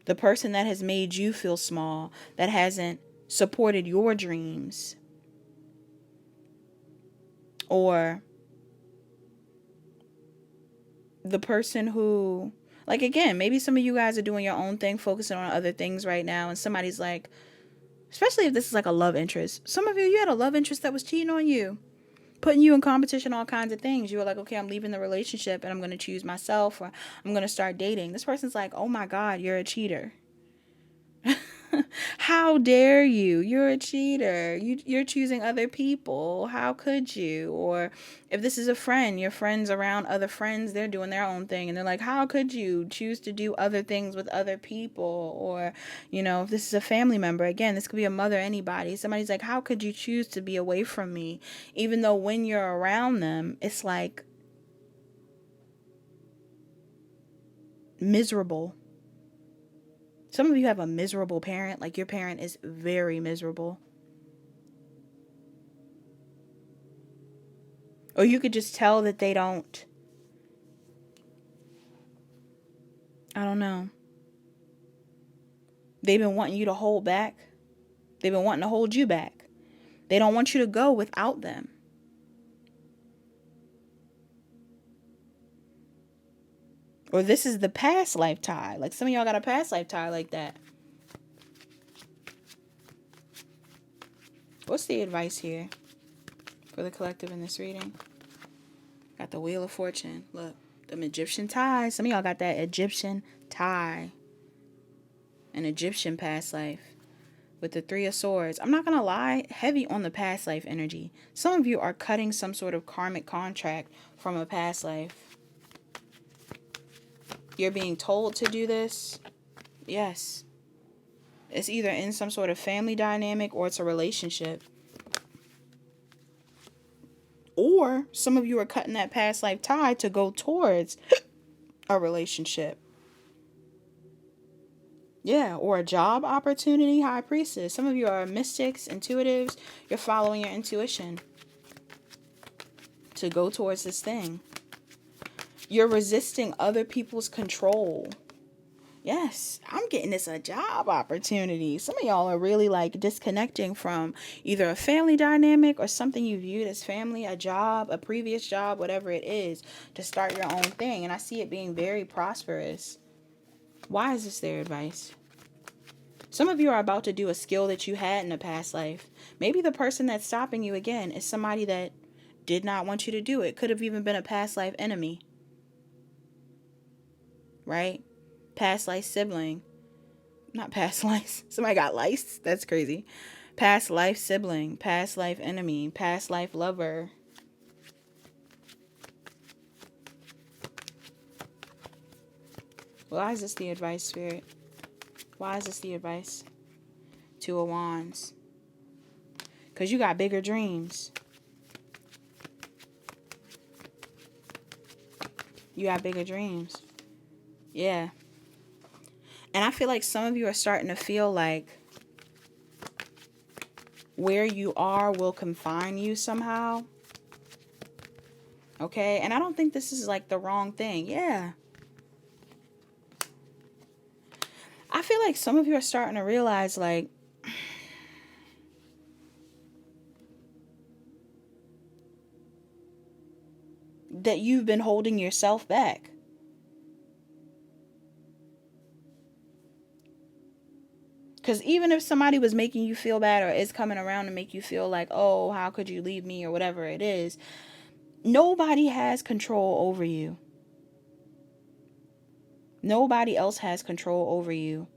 The person that has made you feel small, that hasn't supported your dreams. Or the person who, like, again, maybe some of you guys are doing your own thing, focusing on other things right now, and somebody's like, Especially if this is like a love interest. Some of you, you had a love interest that was cheating on you, putting you in competition, all kinds of things. You were like, okay, I'm leaving the relationship and I'm going to choose myself, or I'm going to start dating. This person's like, oh my God, you're a cheater. How dare you? You're a cheater. You're choosing other people. How could you? Or if this is a friend, your friends around other friends, they're doing their own thing. And they're like, how could you choose to do other things with other people? Or, if this is a family member, again, this could be a mother, anybody. Somebody's like, how could you choose to be away from me? Even though when you're around them, it's like miserable. Some of you have a miserable parent, like your parent is very miserable. Or you could just tell that they don't, I don't know. They've been wanting you to hold back. They've been wanting to hold you back. They don't want you to go without them. Or this is the past life tie. Like some of y'all got a past life tie like that. What's the advice here for the collective in this reading? Got the Wheel of Fortune. Look, them Egyptian ties. Some of y'all got that Egyptian tie. An Egyptian past life. With the Three of Swords. I'm not going to lie. Heavy on the past life energy. Some of you are cutting some sort of karmic contract from a past life. You're being told to do this. Yes. It's either in some sort of family dynamic or it's a relationship. Or some of you are cutting that past life tie to go towards a relationship. Yeah, or a job opportunity, High Priestess. Some of you are mystics, intuitives. You're following your intuition to go towards this thing. You're resisting other people's control. Yes, I'm getting this a job opportunity. Some of y'all are really like disconnecting from either a family dynamic or something you viewed as family, a job, a previous job, whatever it is, to start your own thing. And I see it being very prosperous. Why is this their advice? Some of you are about to do a skill that you had in a past life. Maybe the person that's stopping you again is somebody that did not want you to do it. Could have even been a past life enemy. Right? Past life sibling. Not past life. Somebody got lice? That's crazy. Past life sibling. Past life enemy. Past life lover. Why is this the advice, Spirit? Why is this the advice? Two of Wands. Because you got bigger dreams. You got bigger dreams. Yeah. And I feel like some of you are starting to feel like where you are will confine you somehow. Okay? And I don't think this is like the wrong thing. Yeah. I feel like some of you are starting to realize like that you've been holding yourself back. Because even if somebody was making you feel bad or is coming around to make you feel like, oh, how could you leave me or whatever it is, nobody has control over you. Nobody else has control over you.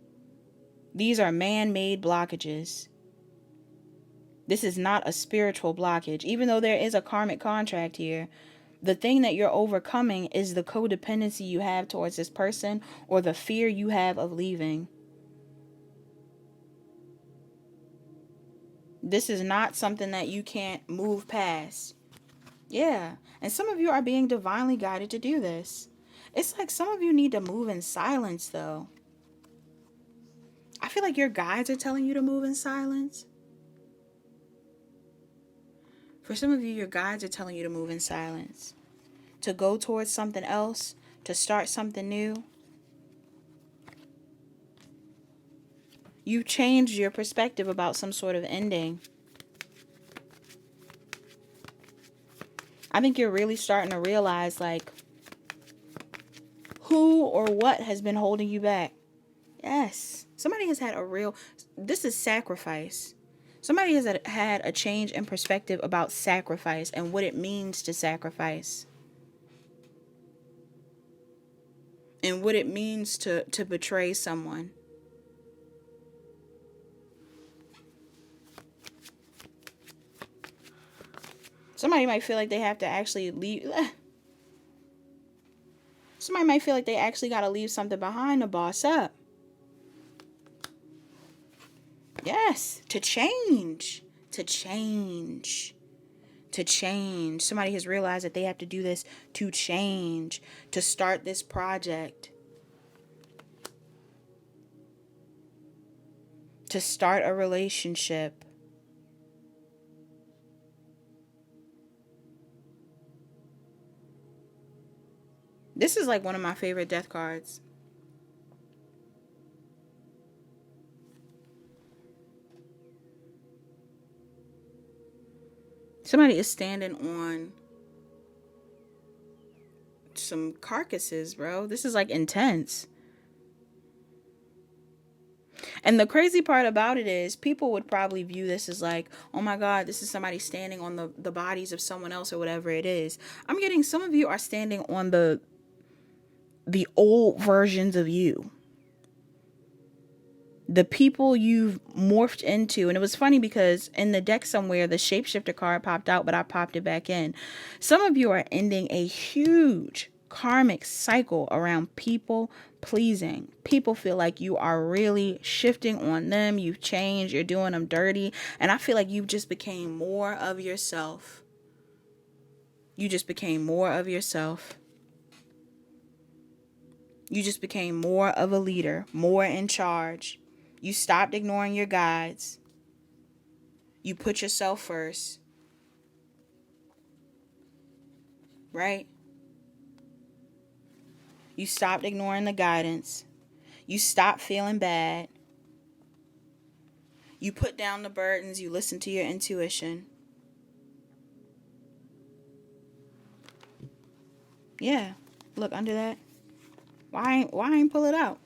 These are man-made blockages. This is not a spiritual blockage. Even though there is a karmic contract here, the thing that you're overcoming is the codependency you have towards this person or the fear you have of leaving. This is not something that you can't move past. Yeah. And some of you are being divinely guided to do this. It's like some of you need to move in silence, though. I feel like your guides are telling you to move in silence. For some of you, your guides are telling you to move in silence. To go towards something else. To start something new. You changed your perspective about some sort of ending. I think you're really starting to realize, like, who or what has been holding you back. Yes. Somebody has had this is sacrifice. Somebody has had a change in perspective about sacrifice and what it means to sacrifice. And what it means to betray someone. Somebody might feel like they have to actually leave. Somebody might feel like they actually got to leave something behind to boss up. Yes, to change. To change. To change. Somebody has realized that they have to do this to change, to start this project, to start a relationship. This is like one of my favorite death cards. Somebody is standing on some carcasses, bro. This is like intense. And the crazy part about it is people would probably view this as like, oh my God, this is somebody standing on the bodies of someone else or whatever it is. I'm getting some of you are standing on the old versions of you. The people you've morphed into. And it was funny because in the deck somewhere, the shapeshifter card popped out, but I popped it back in. Some of you are ending a huge karmic cycle around people pleasing. People feel like you are really shifting on them. You've changed. You're doing them dirty. And I feel like you've just became more of yourself. You just became more of yourself. You just became more of a leader, more in charge. You stopped ignoring your guides. You put yourself first. Right? You stopped ignoring the guidance. You stopped feeling bad. You put down the burdens. You listen to your intuition. Yeah. Look under that. Why ain't pull it out?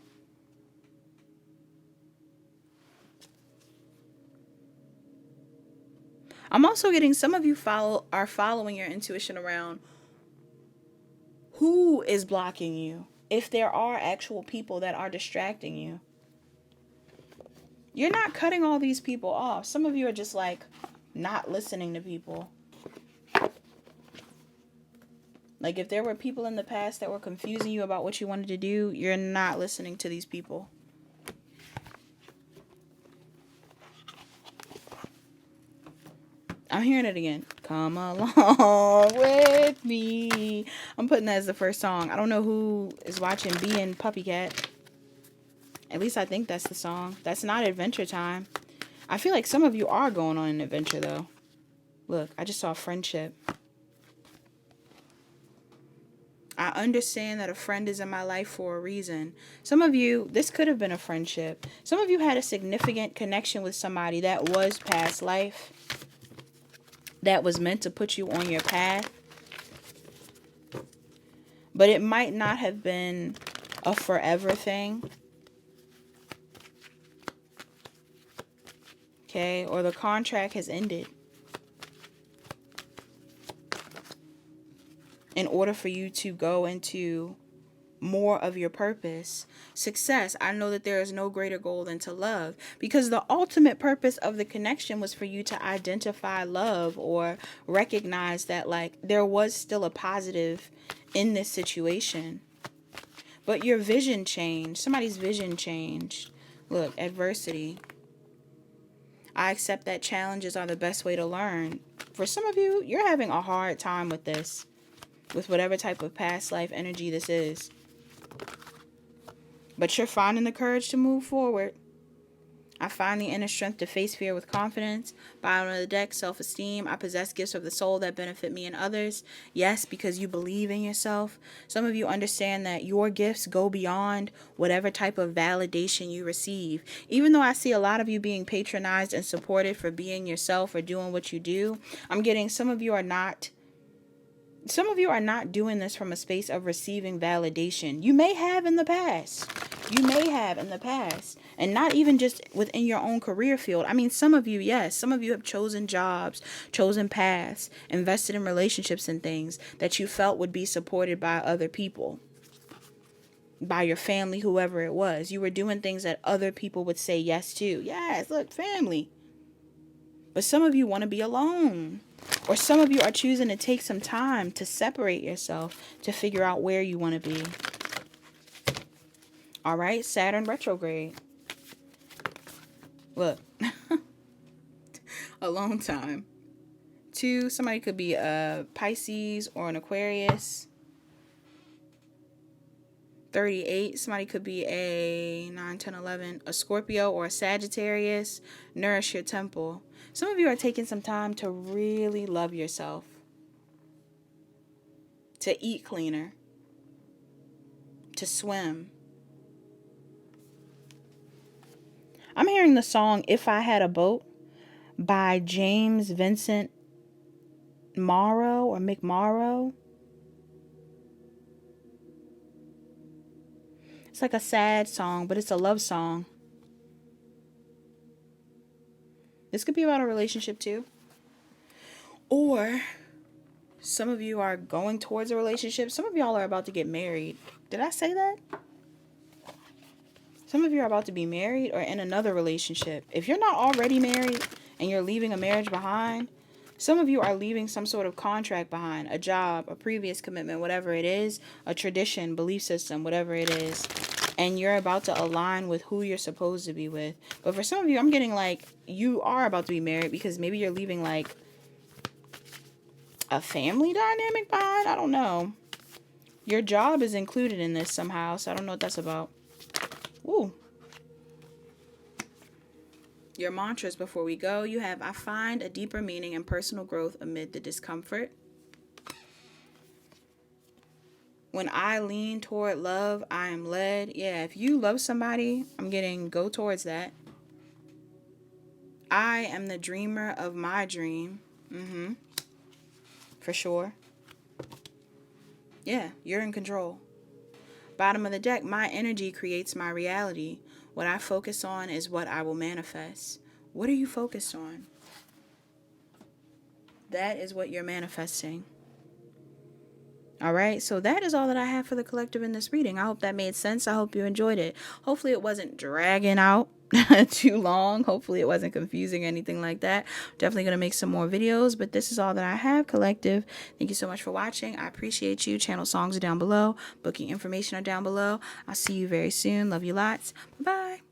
I'm also getting some of you are following your intuition around who is blocking you. If there are actual people that are distracting you. You're not cutting all these people off. Some of you are just like not listening to people. Like if there were people in the past that were confusing you about what you wanted to do, you're not listening to these people. I'm hearing it again. Come along with me. I'm putting that as the first song. I don't know who is watching Bee and Puppy Cat. At least I think that's the song. That's not Adventure Time. I feel like some of you are going on an adventure though. Look, I just saw friendship. I understand that a friend is in my life for a reason. Some of you, this could have been a friendship. Some of you had a significant connection with somebody that was past life. That was meant to put you on your path. But it might not have been a forever thing. Okay, or the contract has ended. In order for you to go into more of your purpose, success, I know that there is no greater goal than to love, because the ultimate purpose of the connection was for you to identify love or recognize that like there was still a positive in this situation. But your vision changed. Somebody's vision changed. Look, adversity. I accept that challenges are the best way to learn. For some of you, you're having a hard time with this, with whatever type of past life energy this is. But you're finding the courage to move forward. I find the inner strength to face fear with confidence. Bottom of the deck, self-esteem. I possess gifts of the soul that benefit me and others. Yes, because you believe in yourself. Some of you understand that your gifts go beyond whatever type of validation you receive. Even though I see a lot of you being patronized and supported for being yourself or doing what you do, I'm getting some of you are not doing this from a space of receiving validation. You may have in the past. You may have in the past, and not even just within your own career field. I mean, some of you, yes, some of you have chosen jobs, chosen paths, invested in relationships and things that you felt would be supported by other people, by your family, whoever it was. You were doing things that other people would say yes to. Yes, look, family. But some of you want to be alone. Or some of you are choosing to take some time to separate yourself to figure out where you want to be. All right, Saturn retrograde. Look, a long time. 2, somebody could be a Pisces or an Aquarius. 38, somebody could be a 9, 10, 11, a Scorpio or a Sagittarius. Nourish your temple. Some of you are taking some time to really love yourself. To eat cleaner. To swim. I'm hearing the song If I Had a Boat by James Vincent Morrow or McMorrow. It's like a sad song, but it's a love song. This could be about a relationship too. Or some of you are going towards a relationship. Some of y'all are about to get married. Did I say that? Some of you are about to be married or in another relationship. If you're not already married and you're leaving a marriage behind, some of you are leaving some sort of contract behind, a job, a previous commitment, whatever it is, a tradition, belief system, whatever it is. And you're about to align with who you're supposed to be with. But for some of you, I'm getting like you are about to be married because maybe you're leaving like a family dynamic behind. I don't know. Your job is included in this somehow, so I don't know what that's about. Ooh. Your mantras before we go. You have, I find a deeper meaning and personal growth amid the discomfort. When I lean toward love, I am led. Yeah, if you love somebody, I'm getting go towards that. I am the dreamer of my dream. For sure. Yeah, you're in control. Bottom of the deck, my energy creates my reality. What I focus on is what I will manifest. What are you focused on? That is what you're manifesting. All right, so that is all that I have for the collective in this reading. I hope that made sense. I hope you enjoyed it. Hopefully it wasn't dragging out too long. Hopefully it wasn't confusing or anything like that. Definitely going to make some more videos, but this is all that I have, collective. Thank you so much for watching. I appreciate you. Channel songs are down below. Booking information are down below. I'll see you very soon. Love you lots. Bye.